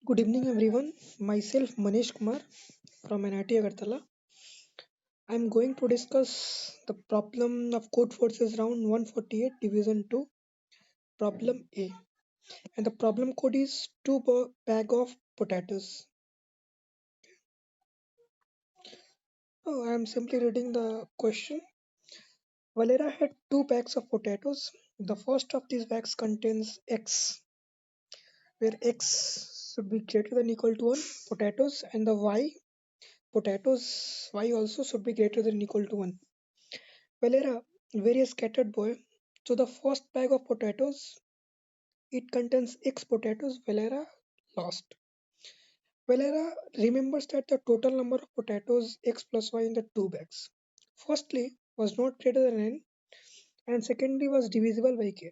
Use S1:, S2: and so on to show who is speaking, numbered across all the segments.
S1: Good evening, everyone. Myself Manish Kumar from NIT Agartala. I'm going to discuss the problem of code forces round 148 division 2 problem A. And the problem code is bag of potatoes. I'm simply reading the question. Valera had two bags of potatoes. The first of these bags contains X, where X should be greater than equal to 1 potatoes, and the Y also should be greater than equal to 1. Valera, very scattered boy. So the first bag of potatoes, it contains X potatoes. Valera lost. Valera remembers that the total number of potatoes X plus Y in the two bags. Firstly, was not greater than N, and secondly was divisible by K.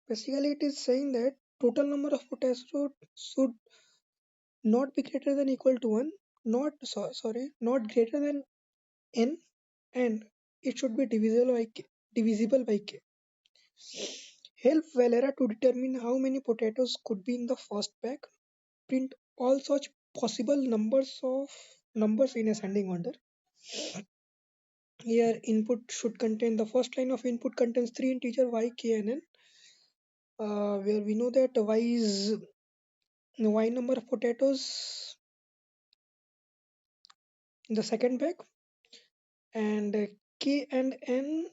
S1: Basically, it is saying that total number of potatoes should not be greater than equal to 1, not greater than N, and it should be divisible by K. Help Valera to determine how many potatoes could be in the first bag. Print all such possible numbers in ascending order. Here input should contain the first line of input contains three integer y, k and n. Where we know that y number of potatoes in the second bag, and k and n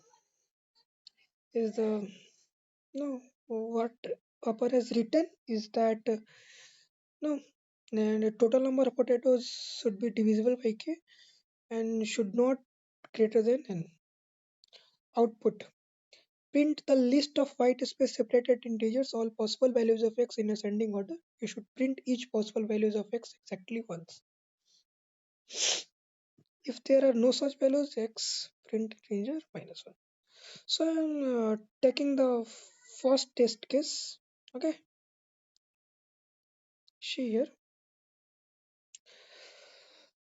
S1: is the no what upper has written is that no, and the total number of potatoes should be divisible by k and should not greater than n. Output. Print the list of white space separated integers, all possible values of x in ascending order. You should print each possible values of x exactly once. If there are no such values, x print integer minus 1. So I'm taking the first test case. Okay, see here.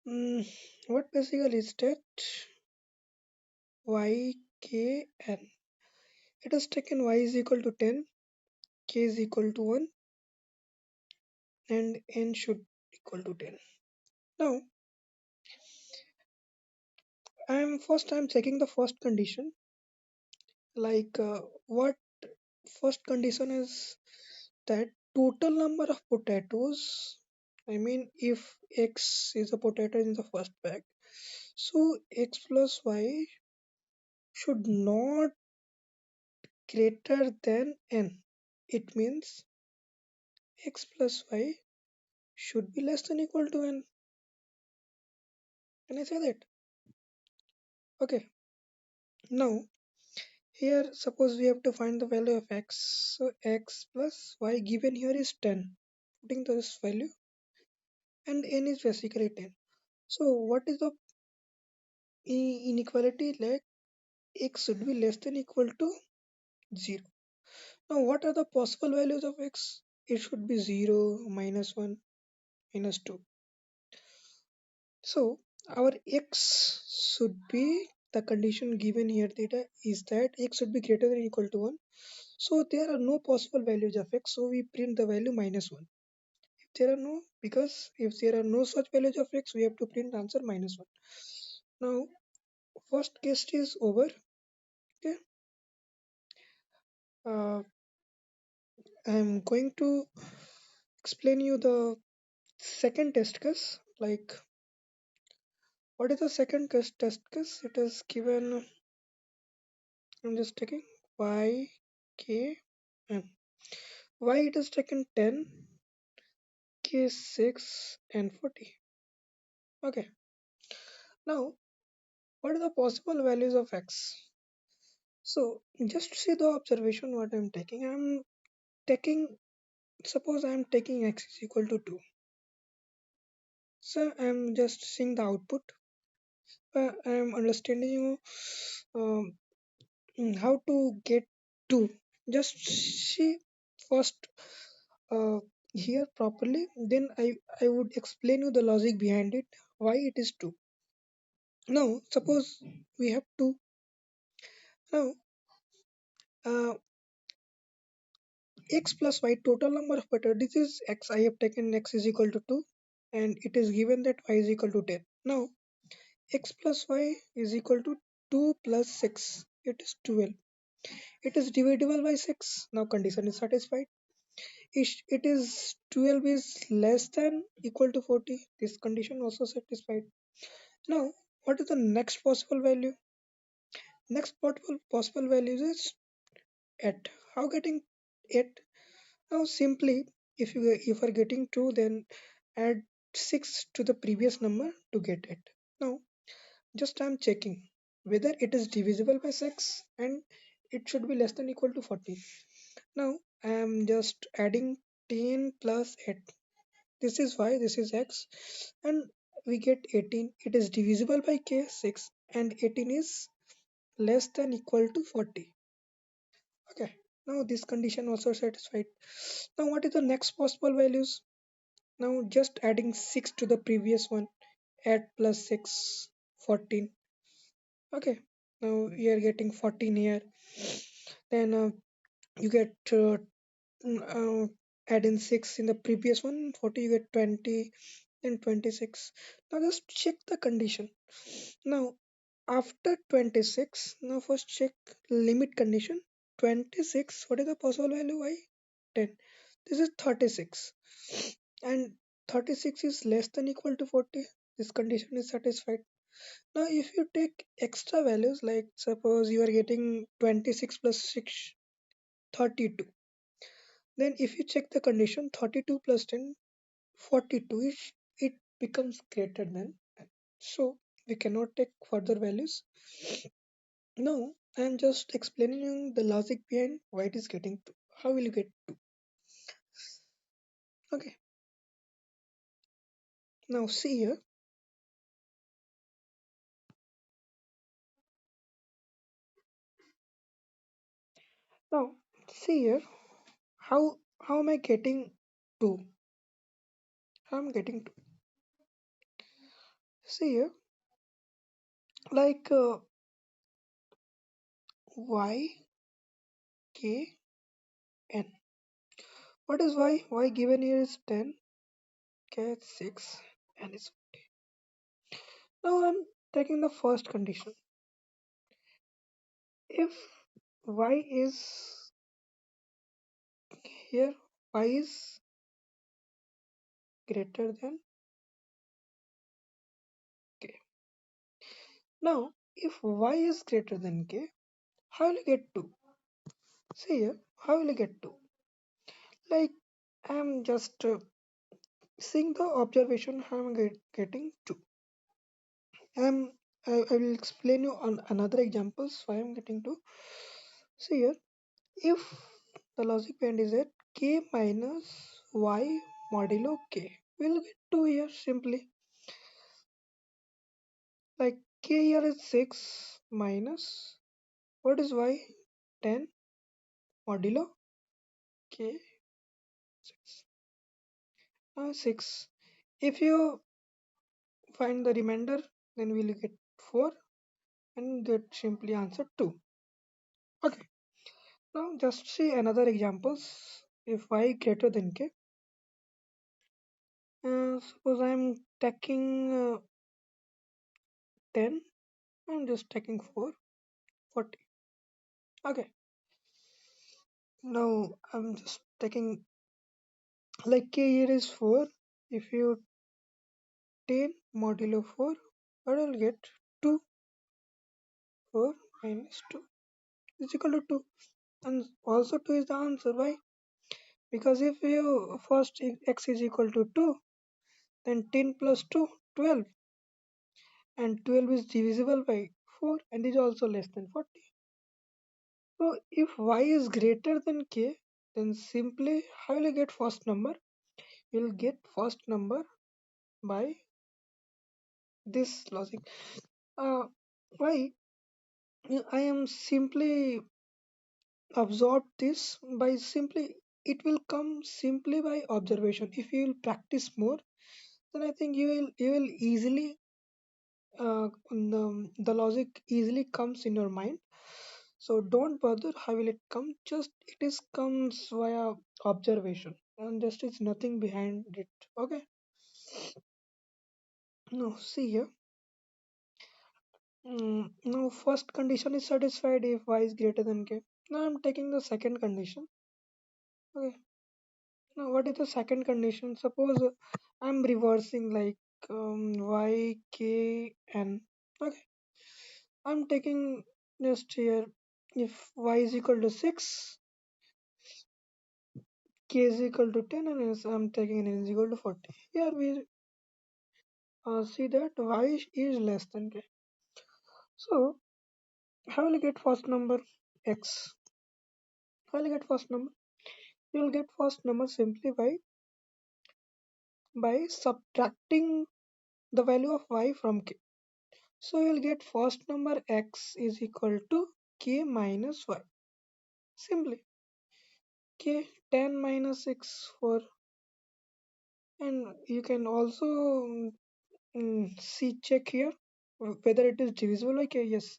S1: Mm, what basically is that y, k, n. It has taken y is equal to 10, k is equal to 1, and n should equal to 10. Now, I'm checking the first condition. Like what first condition is that total number of potatoes. I mean, if x is a potato in the first bag, so x plus y should not greater than n. It means x plus y should be less than equal to n. Can I say that? Okay. Now here suppose we have to find the value of x. So x plus y given here is 10. Putting this value and n is basically 10. So what is the inequality? Like x should be less than equal to 0. Now what are the possible values of x? It should be 0, minus 1, minus 2. So our x should be the condition given here data is that x should be greater than or equal to 1. So there are no possible values of x, so we print the value minus 1. If there are no, because if there are no such values of x, we have to print answer minus 1. Now first case is over. Okay. I'm going to explain you the second test case. Like, what is the second case test case? It is given. I'm just taking y, k, and y. It is taken 10, k 6, and 40. Okay. Now, what are the possible values of x? So, just see the observation what I'm taking. Suppose I'm taking x is equal to 2. So, I'm just seeing the output. I'm understanding you um, how to get 2. Just see first uh, here properly, then I would explain you the logic behind it, why it is 2. Now, suppose we have 2. Now, uh, x plus y total number of better. This is x. I have taken x is equal to 2 and it is given that y is equal to 10. Now x plus y is equal to 2 plus 6. It is 12. It is divisible by 6. Now condition is satisfied. It is 12 is less than equal to 40. This condition also satisfied. Now what is the next possible value? Next possible value is 8. How getting 8? Now simply if you are getting 2 then add 6 to the previous number to get it. Now just I am checking whether it is divisible by 6 and it should be less than equal to 40. Now I am just adding 10 plus 8. This is y, this is x, and we get 18. It is divisible by k 6 and 18 is less than equal to 40. Okay. Now this condition also satisfied. Now what is the next possible values? Now just adding 6 to the previous one. Add plus 6, 14. Okay. Now we are getting 14 here. Then you get mm, uh, add in 6 in the previous one. 40 you get 20 and 26. Now just check the condition. Now after 26, now first check limit condition. 26, what is the possible value? Y 10. This is 36 and 36 is less than equal to 40. This condition is satisfied. Now if you take extra values, like suppose you are getting 26 plus 6, 32. Then if you check the condition 32 plus 10, 42, it becomes greater than. So we cannot take further values. No, I am just explaining you the logic behind why it is getting 2. How will you get 2? Okay, now see here. Now see here. How am I getting 2? How am I getting 2? See here, like y k n. What is y? Y given here is 10, k is 6, and is. Now I'm taking the first condition. If y is here, y is greater than k. Now if y is greater than k, how will you get 2? See here, how will you get 2? Like I'm just seeing the observation how I'm getting 2. I'm, I will explain you on another examples why I'm getting 2. See here, if the logic band is at k minus y modulo k, we'll get 2 here simply. Like k here is 6 minus, what is y? 10 modulo k 6. 6. If you find the remainder, then we'll get 4 and that simply answer 2. Okay, now just see another examples. If y greater than k, suppose I'm taking 10, I'm just taking 4, 40. Okay, now I'm just taking like k here is 4. If you 10 modulo 4, what I'll get 2, 4 minus 2 is equal to 2. And also 2 is the answer. Why? Because if you first x is equal to 2, then 10 plus 2, 12, and 12 is divisible by 4 and is also less than 40. So if y is greater than k, then simply how will you get first number? You'll get first number by this logic. Why? I am simply absorb this by simply, it will come simply by observation. If you will practice more, then I think you will easily the logic easily comes in your mind. So don't bother how will it come. Just it is comes via observation, and just is nothing behind it. Okay. Now see here. Now first condition is satisfied if y is greater than k. Now I'm taking the second condition. Okay. Now what is the second condition? Suppose I'm reversing like y k n. Okay. I'm taking just here if y is equal to 6, k is equal to 10, and I'm taking n is equal to 40. Here we see that y is less than k. So how will I get first number x? How will I get first number? You will get first number simply by subtracting the value of y from k. So you will get first number x is equal to k minus y. Simply k 10 minus 6 4, and you can also see check here whether it is divisible by k. Yes,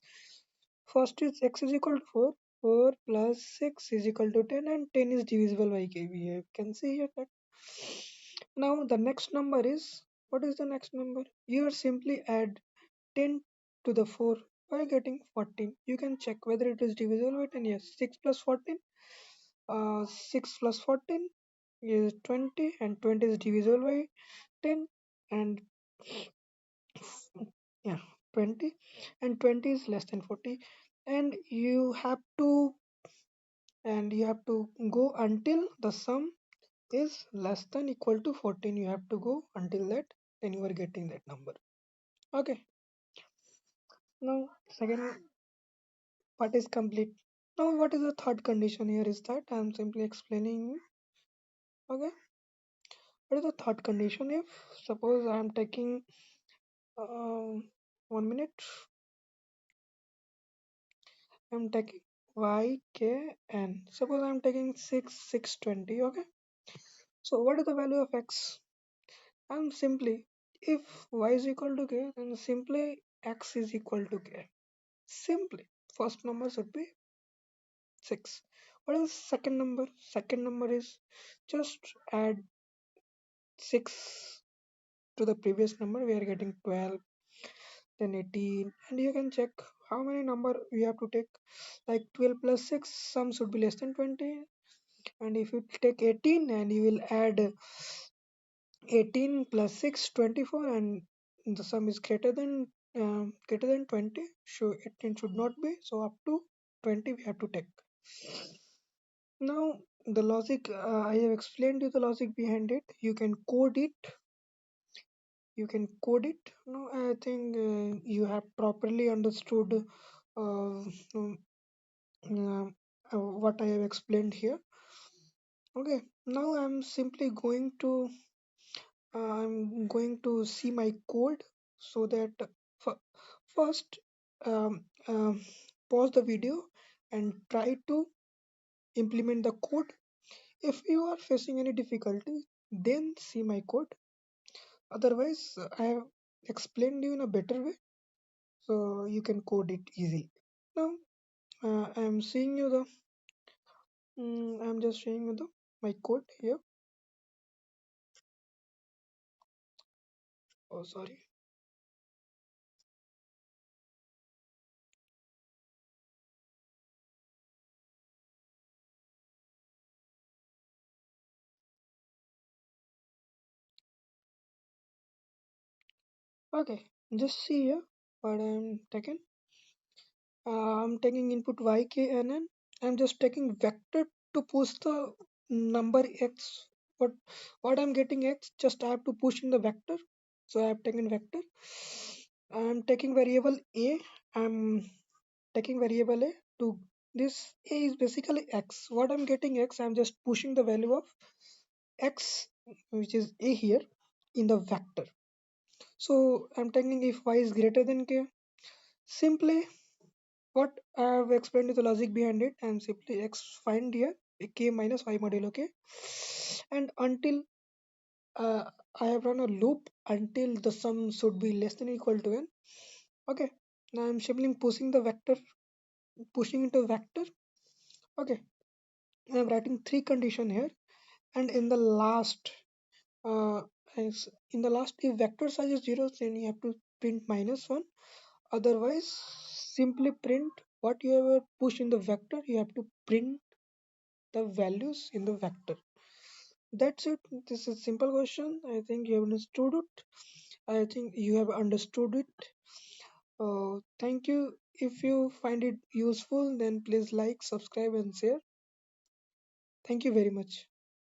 S1: first is x is equal to 4. 4 plus 6 is equal to 10, and 10 is divisible by k. We can see here that. Now the next number is, what is the next number? You simply add 10 to the 4 by getting 14. You can check whether it is divisible by 10. Yes, 6 plus 14. 6 plus 14 is 20, and 20 is divisible by 10, and yeah, 20, and 20 is less than 40, and you have to go until the sum is less than equal to 14. You have to go until that, then you are getting that number. Okay. Now second part is complete. Now what is the third condition here is that I'm simply explaining. Okay, what is the third condition? If suppose I'm taking 1 minute, I'm taking y k n. Suppose I'm taking 620. Okay, so what is the value of x? I'm simply, if y is equal to k, then simply x is equal to k. Simply first number should be 6. What is second number? Second number is just add 6 to the previous number. We are getting 12, then 18, and you can check how many number we have to take. Like 12 plus 6, sum should be less than 20. And if you take 18 and you will add 18 plus 6, 24, and the sum is greater than 20. So 18 should not be. So up to 20 we have to take. Now the logic, I have explained you the logic behind it. You can code it. You can code it. No, I think you have properly understood um, what I have explained here. Okay, now I'm going to see my code, so that f- first um, um, pause the video and try to implement the code. If you are facing any difficulty, then see my code. Otherwise, I have explained you in a better way, so you can code it easily. Now, I'm seeing you the. I'm just showing you the my code here. Oh, sorry. Okay, just see here what I'm taking. I'm taking input y, k, and n. I'm just taking vector to push the number x. What what I'm getting x, just I have to push in the vector. So I have taken vector. I'm taking variable a. I'm taking variable a to this a is basically x. What I'm getting x, I'm just pushing the value of x, which is a here, in the vector. So I'm taking if y is greater than k. Simply what I have explained is the logic behind it, and simply x find here k minus y modulo k, and until I have run a loop until the sum should be less than or equal to n. Okay, now I'm simply pushing the vector pushing into vector. Okay, I'm writing three condition here, and in the last, uh, in the last, if vector size is zero, then you have to print -1. Otherwise, simply print what you ever push in the vector. You have to print the values in the vector. That's it. This is simple question. I think you have understood it. I think you have understood it. Thank you. If you find it useful, then please like, subscribe, and share. Thank you very much.